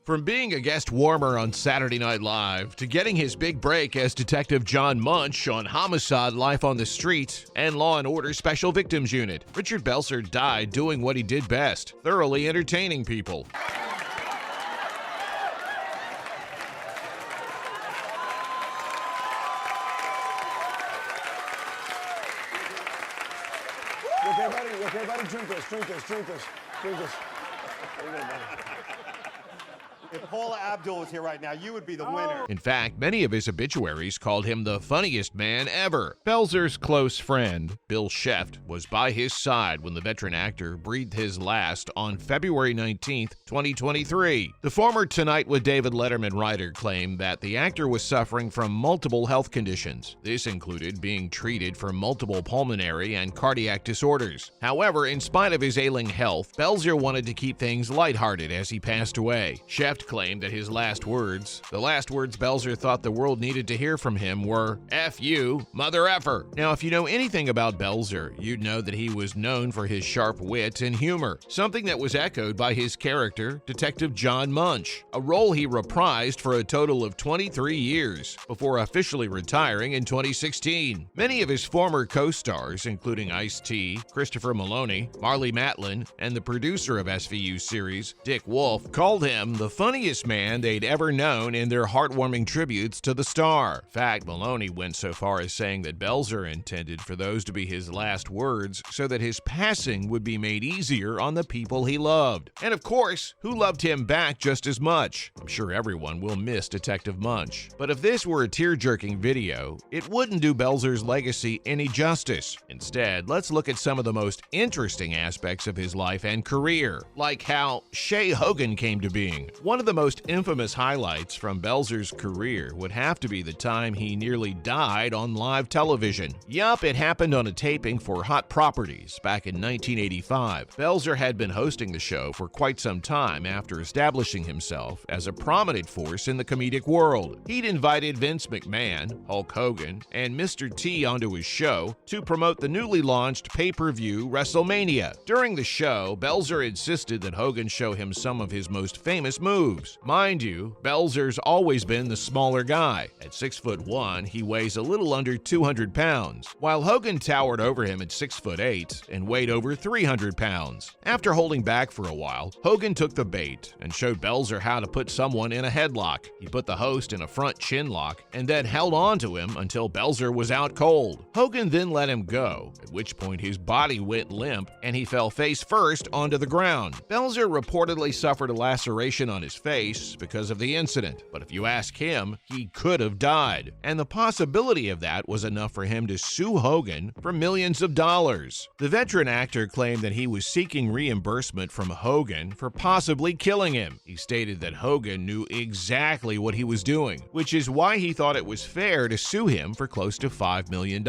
From being a guest warmer on Saturday Night Live to getting his big break as Detective John Munch on Homicide: Life on the Street and Law & Order Special Victims Unit, Richard Belzer died doing what he did best, thoroughly entertaining people. You okay, buddy? Drink this. There you go, buddy. If Paula Abdul was here right now, you would be the winner. In fact, many of his obituaries called him the funniest man ever. Belzer's close friend, Bill Sheft, was by his side when the veteran actor breathed his last on February 19, 2023. The former Tonight with David Letterman writer claimed that the actor was suffering from multiple health conditions. This included being treated for multiple pulmonary and cardiac disorders. However, in spite of his ailing health, Belzer wanted to keep things lighthearted as he passed away. Sheft claimed that the last words Belzer thought the world needed to hear from him were, "F you, mother effer." Now, if you know anything about Belzer, you'd know that he was known for his sharp wit and humor, something that was echoed by his character, Detective John Munch, a role he reprised for a total of 23 years, before officially retiring in 2016. Many of his former co-stars, including Ice-T, Christopher Maloney, Marlee Matlin, and the producer of SVU series, Dick Wolf, called him the funniest man they'd ever known in their heartwarming tributes to the star. In fact, Maloney went so far as saying that Belzer intended for those to be his last words so that his passing would be made easier on the people he loved. And of course, who loved him back just as much? I'm sure everyone will miss Detective Munch. But if this were a tear-jerking video, it wouldn't do Belzer's legacy any justice. Instead, let's look at some of the most interesting aspects of his life and career, like how Shay Hogan came to being. One of the most infamous highlights from Belzer's career would have to be the time he nearly died on live television. Yup, it happened on a taping for Hot Properties back in 1985. Belzer had been hosting the show for quite some time after establishing himself as a prominent force in the comedic world. He'd invited Vince McMahon, Hulk Hogan, and Mr. T onto his show to promote the newly launched pay-per-view WrestleMania. During the show, Belzer insisted that Hogan show him some of his most famous moves. Mind you, Belzer's always been the smaller guy. At 6'1", he weighs a little under 200 pounds, while Hogan towered over him at 6'8" and weighed over 300 pounds. After holding back for a while, Hogan took the bait and showed Belzer how to put someone in a headlock. He put the host in a front chin lock and then held on to him until Belzer was out cold. Hogan then let him go, at which point his body went limp and he fell face first onto the ground. Belzer reportedly suffered a laceration on his face because of the incident, but if you ask him, he could have died, and the possibility of that was enough for him to sue Hogan for millions of dollars. The veteran actor claimed that he was seeking reimbursement from Hogan for possibly killing him. He stated that Hogan knew exactly what he was doing, which is why he thought it was fair to sue him for close to $5 million.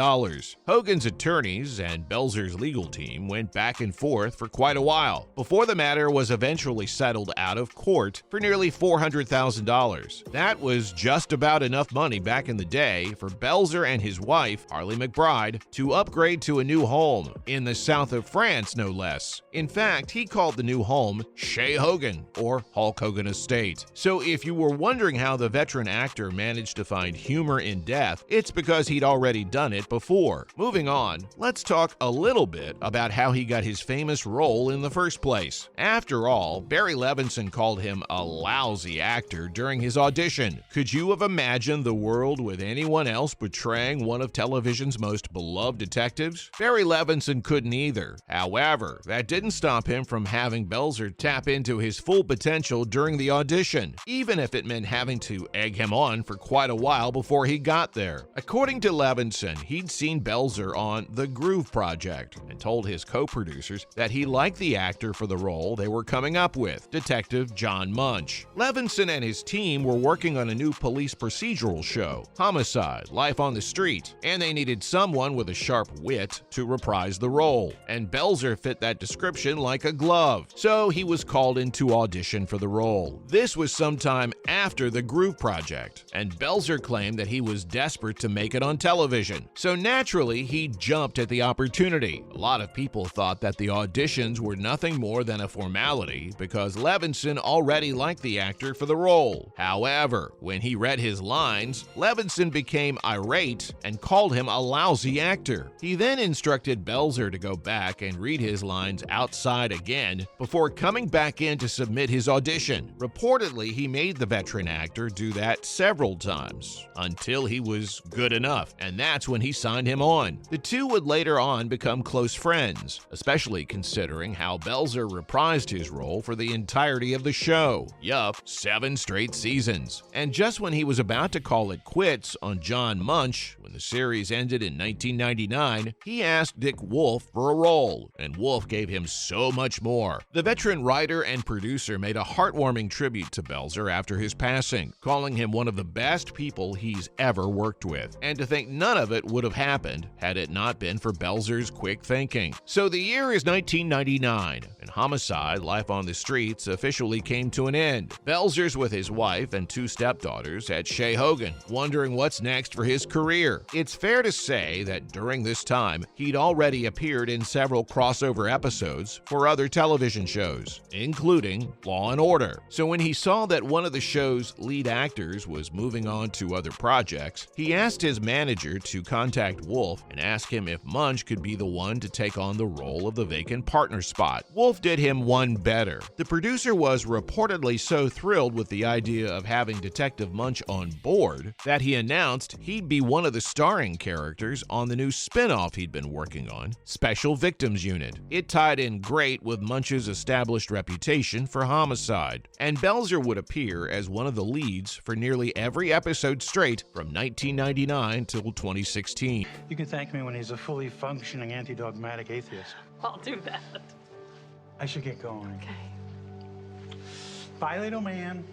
Hogan's attorneys and Belzer's legal team went back and forth for quite a while, before the matter was eventually settled out of court for nearly $400,000. That was just about enough money back in the day for Belzer and his wife, Harley McBride, to upgrade to a new home, in the south of France no less. In fact, he called the new home Shay Hogan, or Hulk Hogan Estate. So if you were wondering how the veteran actor managed to find humor in death, it's because he'd already done it before. Moving on, let's talk a little bit about how he got his famous role in the first place. After all, Barry Levinson called him a lousy actor during his audition. Could you have imagined the world with anyone else portraying one of television's most beloved detectives? Barry Levinson couldn't either. However, that didn't stop him from having Belzer tap into his full potential during the audition, even if it meant having to egg him on for quite a while before he got there. According to Levinson, he'd seen Belzer on The Groove Project and told his co-producers that he liked the actor for the role they were coming up with, Detective John Munch. Levinson and his team were working on a new police procedural show, Homicide: Life on the Street, and they needed someone with a sharp wit to reprise the role, and Belzer fit that description like a glove, so he was called in to audition for the role. This was sometime after The Groove Project, and Belzer claimed that he was desperate to make it on television, so naturally he jumped at the opportunity. A lot of people thought that the auditions were nothing more than a formality because Levinson already liked the actor for the role. However, when he read his lines, Levinson became irate and called him a lousy actor. He then instructed Belzer to go back and read his lines outside again before coming back in to submit his audition. Reportedly, he made the veteran actor do that several times until he was good enough, and that's when he signed him on. The two would later on become close friends, especially considering how Belzer reprised his role for the entirety of the show. Yup, 7 straight seasons. And just when he was about to call it quits on John Munch, when the series ended in 1999, he asked Dick Wolf for a role, and Wolf gave him so much more. The veteran writer and producer made a heartwarming tribute to Belzer after his passing, calling him one of the best people he's ever worked with, and to think none of it would have happened had it not been for Belzer's quick thinking. So the year is 1999, and Homicide: Life on the Streets officially came to an end. Belzer's with his wife and 2 stepdaughters at Shea Hogan, wondering what's next for his career. It's fair to say that during this time, he'd already appeared in several crossover episodes for other television shows, including Law & Order. So when he saw that one of the show's lead actors was moving on to other projects, he asked his manager to contact Wolf and ask him if Munch could be the one to take on the role of the vacant partner spot. Wolf did him one better. The producer was reportedly so thrilled with the idea of having Detective Munch on board that he announced he'd be one of the starring characters on the new spin-off he'd been working on, Special Victims Unit. It tied in great with Munch's established reputation for homicide, and Belzer would appear as one of the leads for nearly every episode straight from 1999 till 2016. You can thank me when he's a fully functioning anti-dogmatic atheist. I'll do that. I should get going. Okay. Bye, little man.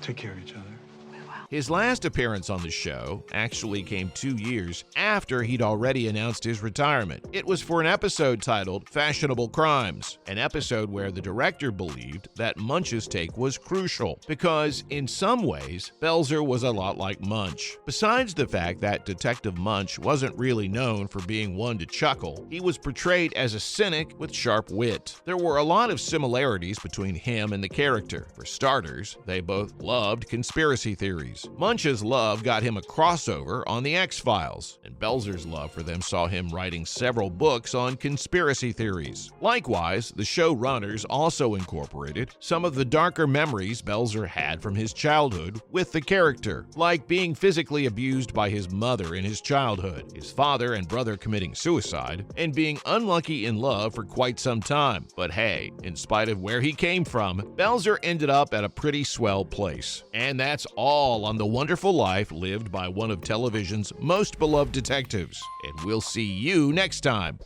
Take care of each other. His last appearance on the show actually came 2 years after he'd already announced his retirement. It was for an episode titled Fashionable Crimes, an episode where the director believed that Munch's take was crucial because, in some ways, Belzer was a lot like Munch. Besides the fact that Detective Munch wasn't really known for being one to chuckle, he was portrayed as a cynic with sharp wit. There were a lot of similarities between him and the character. For starters, they both loved conspiracy theories. Munch's love got him a crossover on The X-Files, and Belzer's love for them saw him writing several books on conspiracy theories. Likewise, the showrunners also incorporated some of the darker memories Belzer had from his childhood with the character, like being physically abused by his mother in his childhood, his father and brother committing suicide, and being unlucky in love for quite some time. But hey, in spite of where he came from, Belzer ended up at a pretty swell place. And that's all on the wonderful life lived by one of television's most beloved detectives. And we'll see you next time.